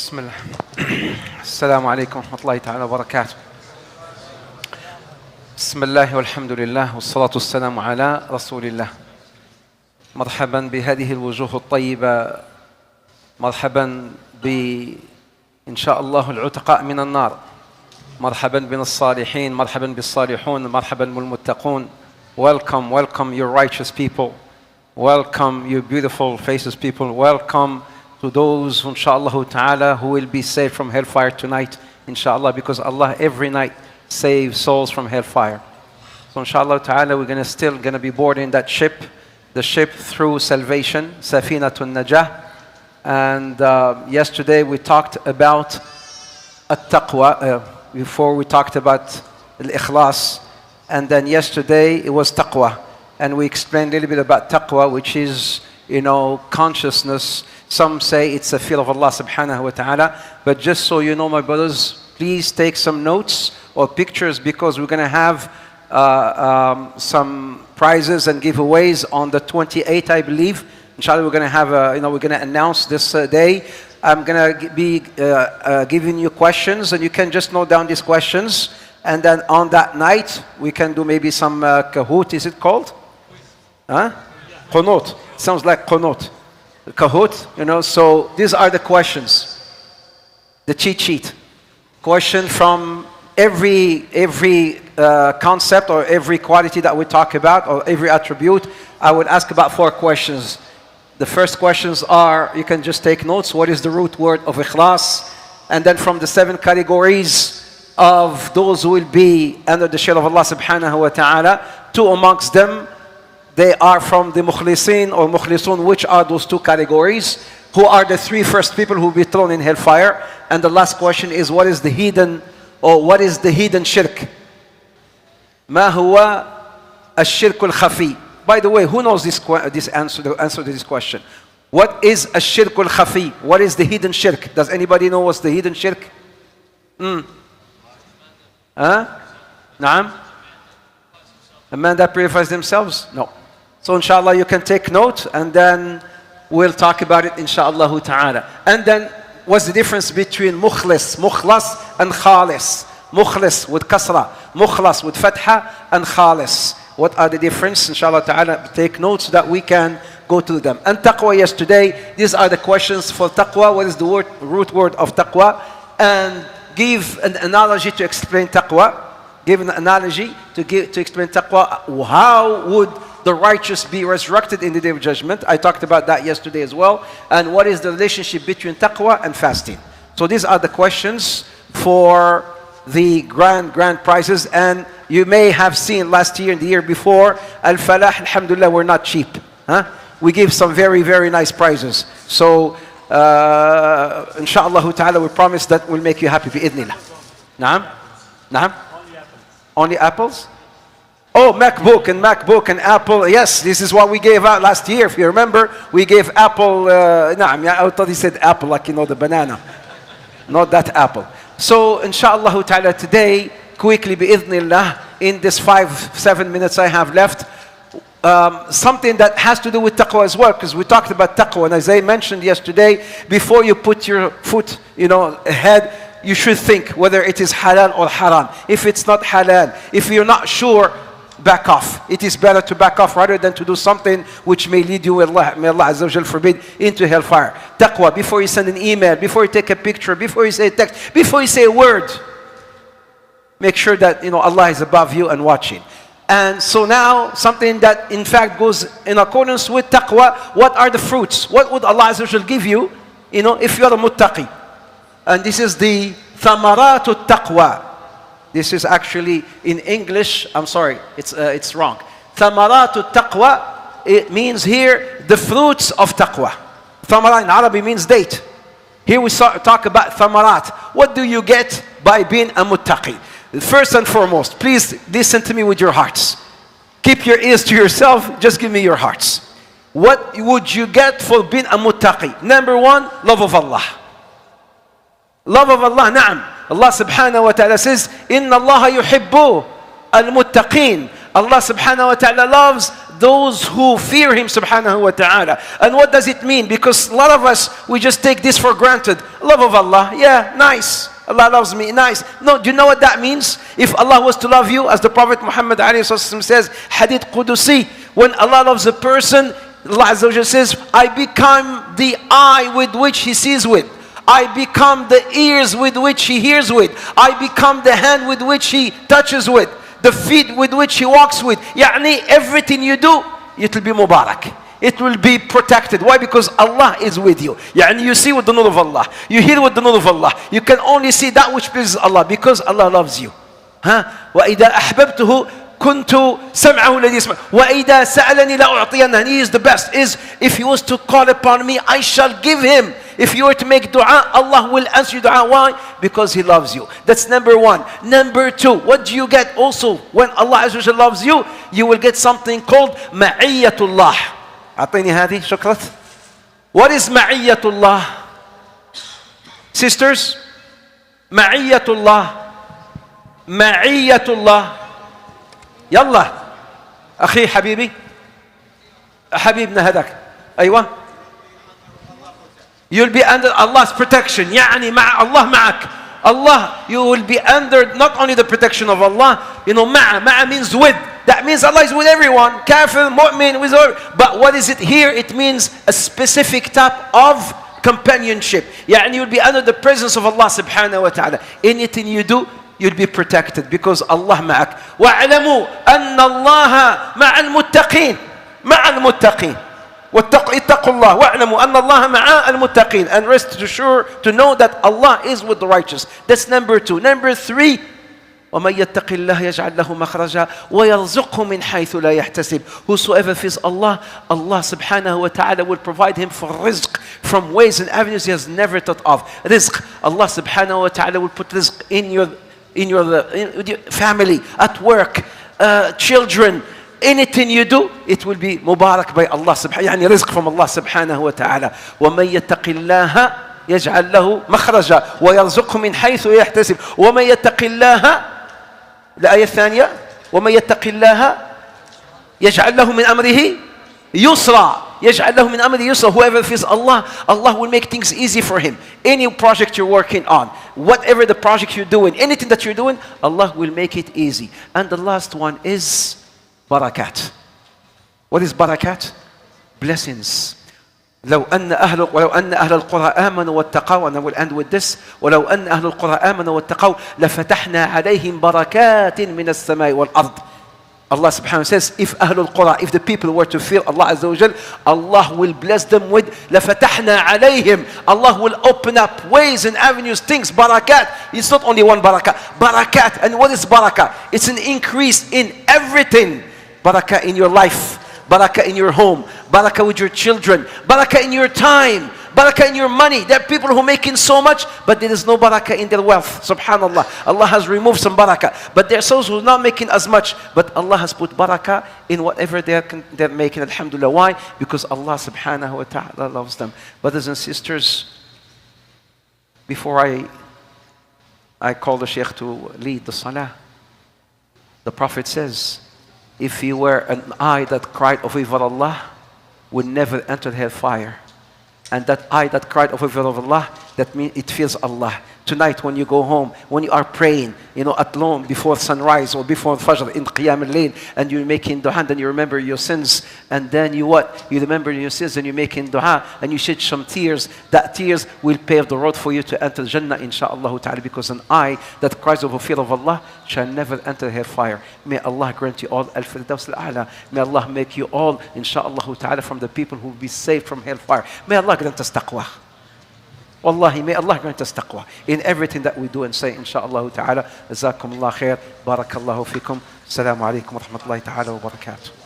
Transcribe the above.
بسم الله. السلام عليكم ورحمة الله تعالى وبركاته. بسم الله والحمد لله والصلاة والسلام على رسول الله. مرحبا بهذه الوجوه الطيبة، مرحبا إن شاء الله العتقاء من النار، مرحبا بنا الصالحين، مرحبا بالصالحون، مرحبا بالمتقون. Welcome, welcome you righteous people. Welcome you beautiful faces people. Welcome to those, inshallah ta'ala, who will be saved from hellfire tonight, inshallah, because Allah every night saves souls from hellfire. So inshallah ta'ala, we're still going to be boarding that ship, the ship through salvation, Safinatun Najah. And yesterday we talked about Taqwa, before we talked about Al-Ikhlas, and then yesterday it was Taqwa. And we explained a little bit about Taqwa, which is, consciousness. Some say it's a feel of Allah subhanahu wa ta'ala. But just so you know, my brothers, please take some notes or pictures, because we're going to have some prizes and giveaways on the 28th, I believe. Inshallah, we're going to have we're going to announce this day. I'm going to be giving you questions, and you can just note down these questions. And then on that night, we can do maybe some kahoot, is it called? Huh? Qunut. Sounds like qunut. Kahoot, so these are the questions. The cheat sheet. Question from every concept or every quality that we talk about, or every attribute. I would ask about 4 questions. The first questions are, you can just take notes. What is the root word of ikhlas? And then from the 7 categories of those who will be under the shade of Allah subhanahu wa ta'ala, 2 amongst them, they are from the mukhlisin or mukhlisun. Which are those 2 categories? Who are the 3 first people who will be thrown in hellfire? And the last question is, what is the hidden shirk? Ma huwa ash-shirk al-khafi? By the way, who knows the answer to this question? What is ash-shirk al-khafi? What is the hidden shirk? Does anybody know what's the hidden shirk? Naam? A man that purifies themselves? No. So inshallah you can take note, and then we'll talk about it inshallah ta'ala. And then what's the difference between mukhlas and khalis? Mukhlis with kasra, mukhlas with fatha, and khalis. What are the difference? Inshallah ta'ala, take notes so that we can go to them. And taqwa yesterday, these are the questions for taqwa. What is the root word of taqwa? And give an analogy to explain taqwa. Give an analogy to explain taqwa. How would the righteous be resurrected in the day of judgment? I talked about that yesterday as well. And what is the relationship between taqwa and fasting? So these are the questions for the grand prizes. And you may have seen last year and the year before, Al-Falah, alhamdulillah, we're not cheap. We give some very, very nice prizes. So inshallah ta'ala, we promise that we'll make you happy bi'idhnillah. Naam? Only apples? Oh, MacBook and Apple. Yes, this is what we gave out last year. If you remember, we gave Apple. I thought he said apple, like the banana. Not that apple. So, inshallah ta'ala, today, quickly, bi'idhnillah, in this 5-7 minutes I have left, something that has to do with taqwa as well, because we talked about taqwa. And as I mentioned yesterday, before you put your foot, ahead, you should think whether it is halal or haram. If it's not halal, if you're not sure, back off. It is better to back off rather than to do something which may lead you, may Allah Azza wa Jal forbid, into hellfire. Taqwa, before you send an email, before you take a picture, before you say a text, before you say a word, make sure that Allah is above you and watching. And so now, something that in fact goes in accordance with taqwa, what are the fruits? What would Allah Azza wa Jal give you, if you are a muttaqi? And this is the thamaratu taqwa. This is actually in English, I'm sorry, it's wrong. Thamaratu taqwa, it means here the fruits of taqwa. Thamara in Arabic means date. Here we talk about thamarat. What do you get by being a muttaqi? First and foremost, please listen to me with your hearts. Keep your ears to yourself, just give me your hearts. What would you get for being a muttaqi? Number 1, love of Allah. Love of Allah, na'am. Allah subhanahu wa ta'ala says, Inna Allah yuhibbu al-muttaqeen. Allah subhanahu wa ta'ala loves those who fear Him subhanahu wa ta'ala. And what does it mean? Because a lot of us, we just take this for granted. Love of Allah, yeah, nice. Allah loves me, nice. No, do you know what that means? If Allah was to love you, as the Prophet Muhammad ﷺ says, Hadith Qudusi, when Allah loves a person, Allah Azza wa Jalla says, I become the eye with which He sees with. I become the ears with which He hears with. I become the hand with which He touches with. The feet with which He walks with. Yani everything you do, it will be Mubarak. It will be protected. Why? Because Allah is with you. Yani you see with the nur of Allah. You hear with the nur of Allah. You can only see that which pleases Allah because Allah loves you. وَإِذَا أَحْبَبْتُهُ كنت سمعه الذي يسمع وإذا سألني لأعطينه. He is the best. Is if he was to call upon me, I shall give him. If you were to make dua, Allah will answer your dua. Why? Because He loves you. That's number one. Number two, what do you get also when Allah Azza wa Jalla loves you? You will get something called Ma'iyyatullah. أعطيني هذه شكرت. What is Ma'iyyatullah? Sisters, Ma'iyyatullah. Ma'iyyatullah. يلا أخي حبيبي حبيبنا هذاك أيوة. You'll be under Allah's protection. يعني مع الله معك. Allah, you will be under not only the protection of Allah, you know, مع means with. That means Allah is with everyone. Kafir, mu'min, with all. But what is it here? It means a specific type of companionship. يعني you'll be under the presence of Allah subhanahu wa ta'ala. Anything you do, you'll be protected because Allah معك. وَاعْلَمُوا أَنَّ اللَّهَ مَعَ الْمُتَّقِينَ مَعَ الْمُتَّقِينَ اتقوا الله واعلموا أن الله مع المتقين. And rest assured to know that Allah is with the righteous. That's number two. Number three, وَمَنْ يَتَّقِ اللَّهَ يَجْعَلْ لَهُ مَخْرَجًا وَيَرْزُقْهُ مِنْ حَيْثُ لَا يَحْتَسِبُ. Whosoever fears Allah, Allah subhanahu wa ta'ala will provide him for rizq from ways and avenues he has never thought of. Rizq, Allah subhanahu wa ta'ala will put rizq in your family, at work, children. Anything you do, it will be mubarak by Allah subhanahu wa ta'ala. يعني rizq from Allah subhanahu wa ta'ala. وَمَنْ يَتَّقِ اللَّهَ يَجْعَلْ لَهُ مَخْرَجًا وَيَرْزُقْهُ مِنْ حَيْثُ يَحْتَسِبُ. وَمَنْ يَتَّقِ اللَّهَ الآية الثانية وَمَنْ يَتَّقِ اللَّهَ يَجْعَلْ لَهُ مِنْ أَمْرِهِ يُسْرًا. يَجْعَلْ لَهُ مِنْ أَمْرِهِ يُسْرًا. Whoever fears Allah, Allah will make things easy for him. Any project you're working on, whatever the project you're doing, anything that you're doing, Allah will make it easy. And the last one is barakat. What is barakat? Blessings. ولو أن أهل القرى آمنوا واتقوا, and I will end with this. ولو أن أهل القرى آمنوا واتقوا لفتحنا عليهم بركات من السماء والأرض. Allah subhanahu wa ta'ala says, if Ahlul Qura, if the people were to fear Allah Azza wa Jal, Allah will bless them with لَفَتَحْنَا عَلَيْهِمْ. Allah will open up ways and avenues, things, barakat. It's not only one barakat. Barakat. And what is barakah? It's an increase in everything. Barakah in your life. Barakah in your home. Barakah with your children. Barakah in your time. Barakah in your money. There are people who are making so much, but there is no barakah in their wealth. Subhanallah. Allah has removed some barakah. But there are those who are not making as much, but Allah has put barakah in whatever they're making. Alhamdulillah. Why? Because Allah subhanahu wa ta'ala loves them. Brothers and sisters, before I call the Shaykh to lead the salah, the Prophet says, if you were an eye that cried of evil of Allah, would never enter hellfire. And that eye that cried of evil of Allah, that means it fears Allah. Tonight when you go home, when you are praying, you know, at home before sunrise or before Fajr in Qiyam al-Layl, and you're making dua, and you remember your sins, and then you what? You remember your sins and you're making dua, and you shed some tears. That tears will pave the road for you to enter Jannah, insha'Allah ta'ala, because an eye that cries of fear of Allah shall never enter hellfire. May Allah grant you all al-Firdaus al-A'la. May Allah make you all, insha'Allah ta'ala, from the people who will be saved from hellfire. May Allah grant us taqwa. Wallahi, may Allah grant us taqwa in everything that we do and say, insha'Allah ta'ala. Jazakumullah khair. Barakallahu fikum. Assalamu alaikum wa rahmatullahi ta'ala wa barakatuh.